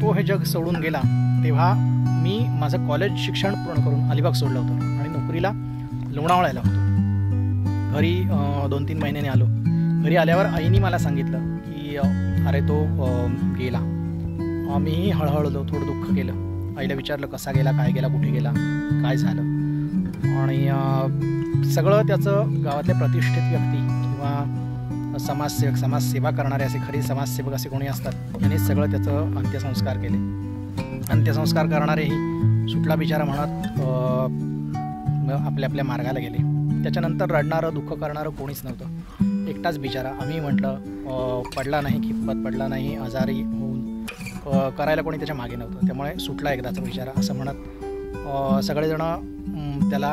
तो हे जग सोडून गेला तेव्हा मी माझं कॉलेज शिक्षण पूर्ण करून अलिबाग सोडलं होतं आणि नोकरीला लोणावळ्याला होतो. घरी 2-3 महिन्याने आलो. घरी आल्यावर आईने मला सांगितलं की अरे तो गेला. मीही हळहळलो, थोडं दुःख केलं. आईला विचारलं कसा गेला, काय गेला, कुठे गेला, काय झालं. आणि सगळं त्याचं गावातले प्रतिष्ठित व्यक्ती किंवा समाजसेवक, समाजसेवा करणारे असे खरे समाजसेवक असे कोणी असतात यांनी सगळं त्याचं अंत्यसंस्कार केले. अंत्यसंस्कार करणारेही सुटला बिचारा म्हणत आपल्या आपल्या मार्गाला गेले. त्याच्यानंतर रडणारं दुःख करणारं कोणीच नव्हतं. एकटाच बिचारा. आम्ही म्हटलं पडला नाही, कितपत पडला नाही, आजारी होऊन करायला कोणी त्याच्या मागे नव्हतं. त्यामुळे सुटला एकदाचा बिचारा असं म्हणत सगळेजणं त्याला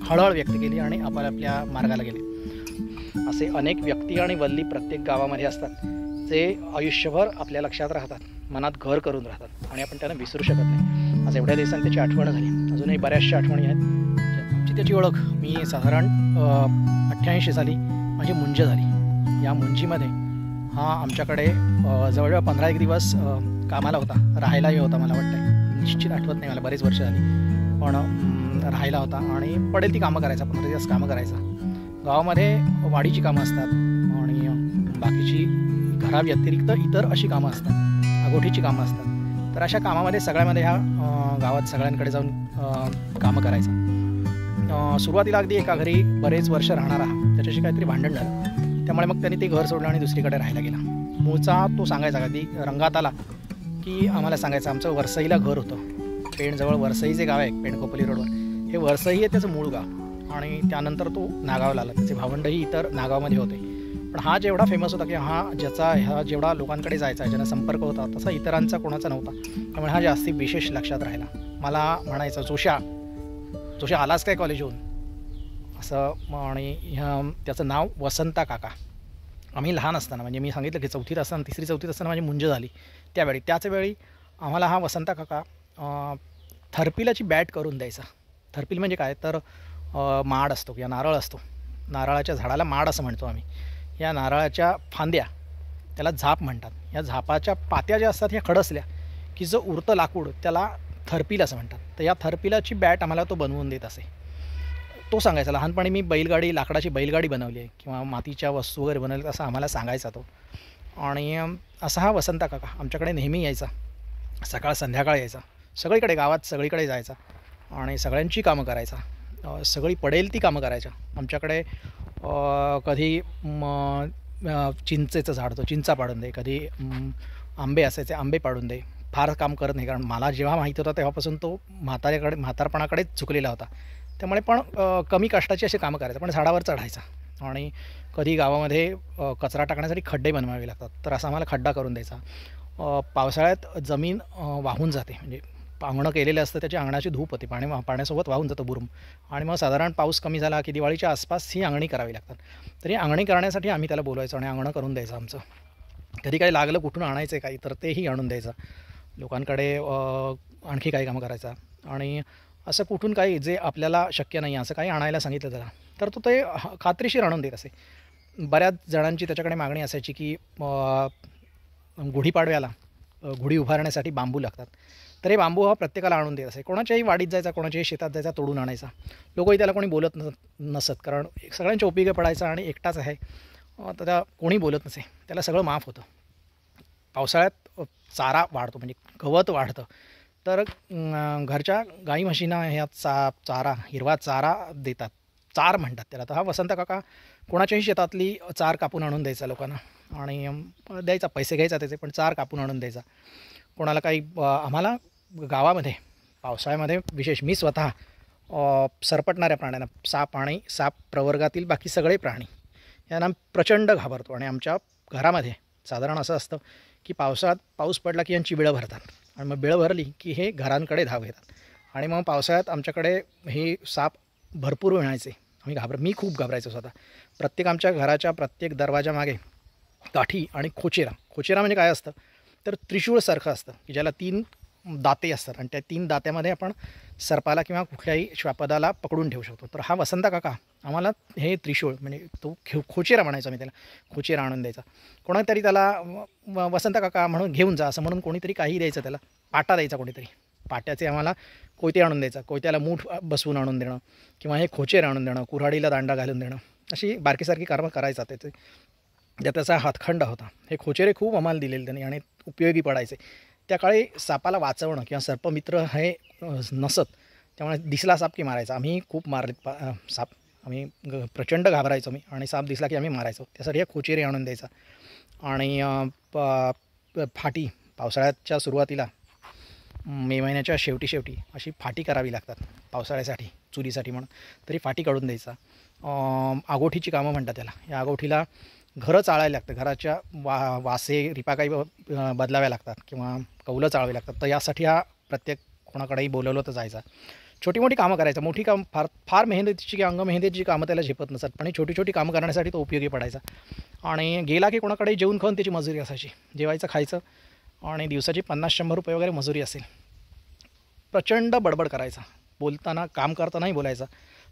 हळहळ व्यक्त केली आणि आपल्या मार्गाला गेले. असे अनेक व्यक्ती आणि वल्ली प्रत्येक गावामध्ये असतात जे आयुष्यभर आपल्या लक्षात राहतात, मनात घर करून राहतात आणि आपण त्यांना विसरू शकत नाही. आज एवढ्या दिवसांनी त्याची आठवण झाली. अजूनही बऱ्याचशा आठवणी आहेत. आमची त्याची ओळख मी साधारण 88 साली माझी मुंज झाली. या मुंजीमध्ये हा आमच्याकडे जवळजवळ 15 दिवस कामाला होता, राहायलाही होता. मला वाटतं निश्चित आठवत नाही, मला बरेच वर्ष झाली, पण राहायला होता आणि पडेल ती कामं करायचा. 15 दिवस कामं करायचा. गावामध्ये वाडीची कामं असतात आणि बाकीची घराव्यतिरिक्त इतर अशी कामं असतात, अगोठीची कामं असतात. तर अशा कामामध्ये सगळ्यामध्ये ह्या गावात सगळ्यांकडे जाऊन कामं करायचा. सुरुवातीला अगदी एका घरी बरेच वर्ष राहणारा त्याच्याशी काहीतरी भांडण झालं. त्यामुळे मग त्यांनी ते घर सोडलं आणि दुसरीकडे राहायला गेला. मूळचा तो सांगायचा कधी रंगात आला की आम्हाला सांगायचं आमचं वरसईला घर होतं. पेणजवळ वरसई जे गाव आहे पेणखोपली रोडवर, हे वरसई आहे त्याचं मूळ गाव. आणि त्यानंतर तो नागावला आला. त्याचे भावंडही इतर नागावमध्ये होते. पण हा जेवढा फेमस होता की ह्या जेवढा लोकांकडे जायचा, ज्यांना संपर्क होता, तसा इतरांचा कोणाचा नव्हता. त्यामुळे हा जास्ती विशेष लक्षात राहिला. मला म्हणायचं जोशा आलाच काय कॉलेजहून असं. आणि त्याचं नाव वसंता काका. आम्ही लहान असताना, म्हणजे मी सांगितलं की 4थीत असताना, 3री-4थीत असताना माझी मुंज झाली. त्याचवेळी आम्हाला हा वसंता काका थर्पिलाची बॅट करून द्यायचा. थर्पिल म्हणजे काय तर माड असतो किंवा नारळ असतो. नारळाच्या झाडाला माड असं म्हणतो आम्ही. या नारळाच्या फांद्या त्याला झाप म्हणतात. या झापाच्या पात्या ज्या असतात ह्या खडसल्या की जो उरतं लाकूड त्याला थर्पिल असं म्हणतात. तर या थर्पिलाची बॅट आम्हाला तो बनवून देत असे. तो सांगायचा. लहानपणी मी लाकडाची बैलगाडी बनवली आहे किंवा मातीच्या वस्तू वगैरे बनवल्या असं आम्हाला सांगायचा तो. आणि असा हा वसंता काका आमच्याकडे नेहमी यायचा. सकाळ संध्याकाळ यायचा. सगळीकडे गावात सगळीकडे जायचा आणि सगळ्यांची कामं करायचा. सगळी पडेल ती कामं करायच्या. आमच्याकडे कधी चिंचेचं झाड होतं, चिंचा पाडून दे. कधी आंबे असायचे, आंबे पाडून दे. फार काम करत नाही, कारण मला जेव्हा माहीत होता तेव्हापासून तो म्हातारपणाकडेच झुकलेला होता. त्यामुळे पण कमी कष्टाची अशी कामं करायचं, पण झाडावर चढायचा. आणि कधी गावामध्ये कचरा टाकण्यासाठी खड्डे बनवावे लागतात, तर असा आम्हाला खड्डा करून द्यायचा. पावसाळ्यात जमीन वाहून जाते, म्हणजे अंगणं केलेलं असतं, त्याची अंगणाची धूप होते, पाण्यासोबत वाहून जातं बुरुम. आणि मग साधारण पाऊस कमी झाला की दिवाळीच्या आसपास ही अंगणी करावी लागतात. तरी अंगणी करण्यासाठी आम्ही त्याला बोलवायचो आणि अंगणं करून द्यायचं आमचं. कधी काही लागलं, कुठून आणायचं काही, तर तेही आणून द्यायचं. लोकांकडे आणखी काही कामं करायचा. आणि असं कुठून काही जे आपल्याला शक्य नाही असं काही आणायला सांगितलं त्याला, तर तो ते खात्रीशीर आणून देत असे. बऱ्याच जणांची त्याच्याकडे मागणी असायची की गुढीपाडव्याला गुढी उभारण्यासाठी बांबू लागतात, तर हे बांबू हा प्रत्येकाला आणून देत असे. कोणाच्याही वाडीत जायचा, कोणाच्याही शेतात जायचा, तोडून आणायचा. लोकही त्याला कोणी बोलत नसत, कारण सगळ्यांच्या उपयोगी पडायचा आणि एकटाच आहे, तर त्या कोणी बोलत नसे. त्याला सगळं माफ होतं. पावसाळ्यात चारा वाढतो, म्हणजे गवत वाढतं, तर घरच्या गाई म्हशींना ह्या चारा, हिरवा चारा देतात, चार म्हणतात त्याला. तर हा वसंत काका कोणाच्याही शेतातली चार कापून आणून द्यायचा लोकांना आणि द्यायचा, पैसे घ्यायचा त्याचे, पण चार कापून आणून द्यायचा. कोणाला काही आम्हाला गावामध्ये पावसाळ्यामध्ये विशेष मी स्वतः सरपटणाऱ्या प्राण्यांना, साप प्रवर्गातील बाकी सगळे प्राणी यांना प्रचंड घाबरतो. आणि आमच्या घरामध्ये साधारण असं असतं की पावसाळ्यात पाऊस पडला की यांची बिळं भरतात आणि मग बिळं भरली की हे घरांकडे धाव घेतात. आणि मग पावसाळ्यात आमच्याकडे हे साप भरपूर मिळायचे. मी खूप घाबरायचो स्वतः. प्रत्येक आमच्या घराच्या प्रत्येक दरवाजामागे काठी आणि खोचेरा म्हणजे काय असतं तर त्रिशूळसारखं असतं की ज्याला 3 दाते असतात आणि त्या 3 दात्यामध्ये आपण सर्पाला किंवा कुठल्याही श्वापदाला पकडून ठेवू शकतो. तर हा वसंत काका आम्हाला हे त्रिशूळ म्हणजे तो खोचेरा म्हणायचा, मी त्याला खोचेरा आणून द्यायचा. कोणीतरी त्याला वसंत काका म्हणून घेऊन जा असं म्हणून कोणीतरी काही द्यायचं, त्याला पाटा द्यायचा कोणीतरी. पाट्याचे आम्हाला कोयते आणून द्यायचा, कोयत्याला मूठ बसवून आणून देणं किंवा हे खोचेर आणून देणं, कुऱ्हाडीला दांडा घालून देणं, अशी बारकीसारखी कामं करायचा. त्याचा हातखंडा होता. हे खोचेरे खूप आम्हाला दिलेले त्यांनी आणि उपयोगी पडायचे. त्या काळी सापाला वाचवणं किंवा सर्पमित्र हे नसत, त्यामुळे दिसला साप की मारायचा. आम्ही खूप मारले साप, आम्ही प्रचंड घाबरायचो मी, आणि साप दिसला की आम्ही मारायचो. त्यासाठी हे खोचेरे आणून द्यायचा. आणि फाटी पावसाळ्याच्या सुरुवातीला मे महिन्याच्या शेवटी अशी फाटी करावी लागतात पावसाळ्यासाठी, चुलीसाठी म्हणून, तरी फाटी काढून द्यायचा. आगोठीची कामं म्हणतात त्याला. या आगोठीला घरं चाळायला लागतं, घराच्या वासे रिपा काही बदलाव्या लागतात किंवा कौलं चाळावी लागतात. तर यासाठी हा प्रत्येक कोणाकडेही बोलवलं तर जायचा. छोटी मोठी कामं करायचं. मोठी काम फार मेहनतीची की अंग मेहनतीची कामं त्याला झेपत नसत, पण छोटी छोटी कामं करण्यासाठी तो उपयोगी पडायचा. आणि गेला की कोणाकडे जेवून खाऊन त्याची मजुरी असायची. जेवायचं खायचं आणि दिवसाची 50-100 रुपये वगैरे मजुरी असेल. प्रचंड बडबड करायचा, बोलताना काम करतानाही बोलायचा,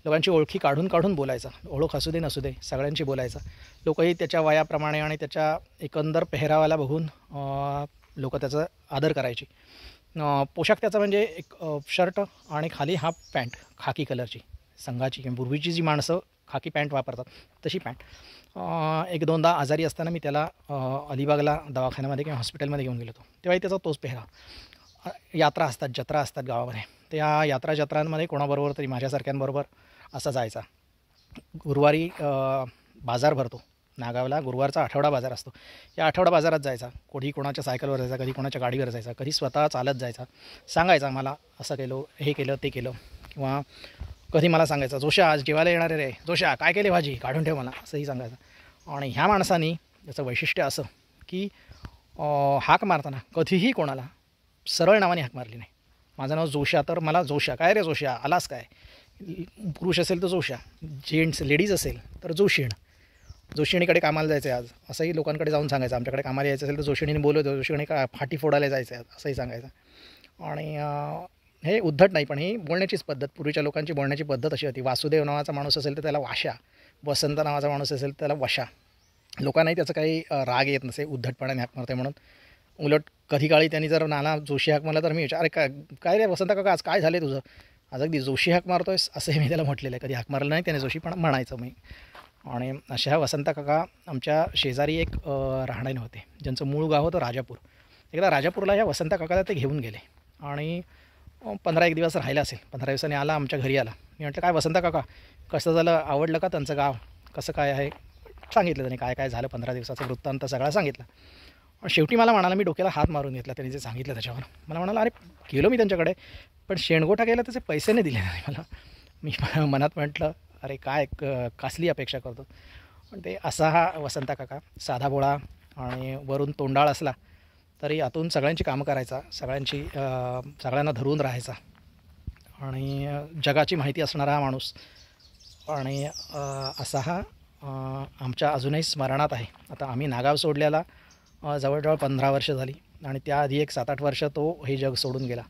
लोकांची ओळखी काढून बोलायचा. ओळख असू दे नसू दे सगळ्यांची बोलायचा. लोकही त्याच्या वयाप्रमाणे आणि त्याच्या एकंदर पेहरावाला बघून लोक त्याचा आदर करायची. पोशाख त्याचा म्हणजे एक शर्ट आणि खाली हाफ पॅन्ट खाकी कलरची, संघाची किंवा पूर्वीची जी माणसं खाकी पॅन्ट वापरतात तशी पॅन्ट. 1-2दा आजारी असताना मी त्याला अलिबागला दवाखान्यामध्ये किंवा हॉस्पिटलमध्ये घेऊन गेलो होतो, तेव्हाही त्याचा तोच पेहराव. यात्रा असतात, जत्रा असतात गावामध्ये, त्या यात्रा जत्रांमध्ये कोणाबरोबर तरी माझ्यासारख्यांबरोबर असा जायचा. गुरुवारी बाजार भरतो नागावला, गुरुवारचा आठवडा बाजार असतो. या आठवडा बाजारात जायचा. कधी कोणाच्या सायकलवर जायचा, कधी कोणाच्या गाडीवर जायचा, कधी स्वतः चालत जायचा. सांगायचा मला असं केलं, हे केलं, ते केलं. किंवा कधी मला सांगायचं, जोशा आज जेवायला येणार रे, जोशा काय केले भाजी काढून ठेव मला, असंही सांगायचं. आणि ह्या माणसानी याचं वैशिष्ट्य असं की हाक मारताना कधीही कोणाला सरळ नावाने हाक मारली नाही. माझं नाव जोशा तर मला जोशा, काय रे जोशा आलास काय. पुरुष असेल तर जोशा, जेंट्स लेडीज असेल तर जोशीण, जोशिणीकडे कामाला जायचं आहे आज असंही लोकांकडे जाऊन सांगायचं. आमच्याकडे कामाला यायचं असेल तर जोशिणीने बोलवतो, जोशिणी का फाटी फोडायला जायचं आहे असंही सांगायचं. आणि हे उद्धट नाही, पण ही बोलण्याचीच पद्धत, पूर्वीच्या लोकांची बोलण्याची पद्धत अशी होती. वासुदेव नावाचा माणूस असेल तर त्याला वाशा, वसंत नावाचा माणूस असेल तर त्याला वशा. लोकांनाही त्याचा काही राग येत नसे उद्धटपणाने हाक मारते म्हणून. उलट कधी काळी त्यांनी जर नाना जोशी हाक मारला तर मी अरे काय रे वसंत काका आज काय झाले तुझं, आज अगदी जोशी हाक मारतोयस असंही मी त्याला म्हटलेलं आहे. कधी हाक मारलं नाही त्याने जोशी, पण म्हणायचं मी. आणि अशा वसंत काका आमच्या शेजारी एक राहणारे होते, ज्यांचं मूळ गाव होतं राजापूर. एकदा राजापूरला ह्या वसंत काकाला ते घेऊन गेले आणि 15-1 दिवस राहिला असेल. 15 दिवसांनी आला, आमच्या घरी आला. मी म्हटलं काय वसंत काका कसं झालं, आवडलं का त्यांचं गाव, कसं काय आहे. सांगितलं त्याने काय काय झालं, 15 दिवसाचा वृत्तांत सगळा सांगितला. शेवटी मला म्हणाला, मी डोक्याला हात मारून घेतला त्यांनी जे सांगितलं त्याच्यावर. मला म्हणाला अरे गेलो मी त्यांच्याकडे, पण शेणगोठा गेला त्याचे पैसे नाही दिले नाही मला. मी मनात म्हटलं अरे काय कसली अपेक्षा करतो. पण ते असा हा वसंत काका, साधा भोळा आणि वरून तोंडाळ असला तरी आतून सगळ्यांची कामं करायचा, सगळ्यांना धरून राहायचा आणि जगाची माहिती असणारा हा माणूस. आणि असा हा आमच्या अजूनही स्मरणात आहे. आता आम्ही नागाव सोडल्याला जवळजवळ 15 वर्ष झाली आणि त्याआधी एक 7-8 वर्ष तो हे जग सोडून गेला.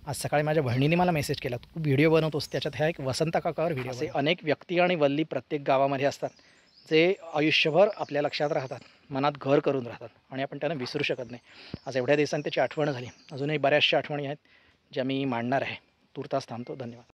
आज सकाळी माझ्या बहिणीने मला मेसेज केला, तू व्हिडिओ बनवतोस त्याच्यात ह्या एक वसंत काकावर व्हिडिओ. असे अनेक व्यक्ती आणि वल्ली प्रत्येक गावामध्ये असतात जे आयुष्यभर आपल्या लक्षात राहतात, मनात घर करून राहतात आणि आपण त्यांना विसरू शकत नाही. आज एवढ्या दिवसांनी त्याची आठवण झाली. अजूनही बऱ्याचशा आठवणी आहेत ज्या मी मांडणार आहे. तूर्तास थांबतो. धन्यवाद.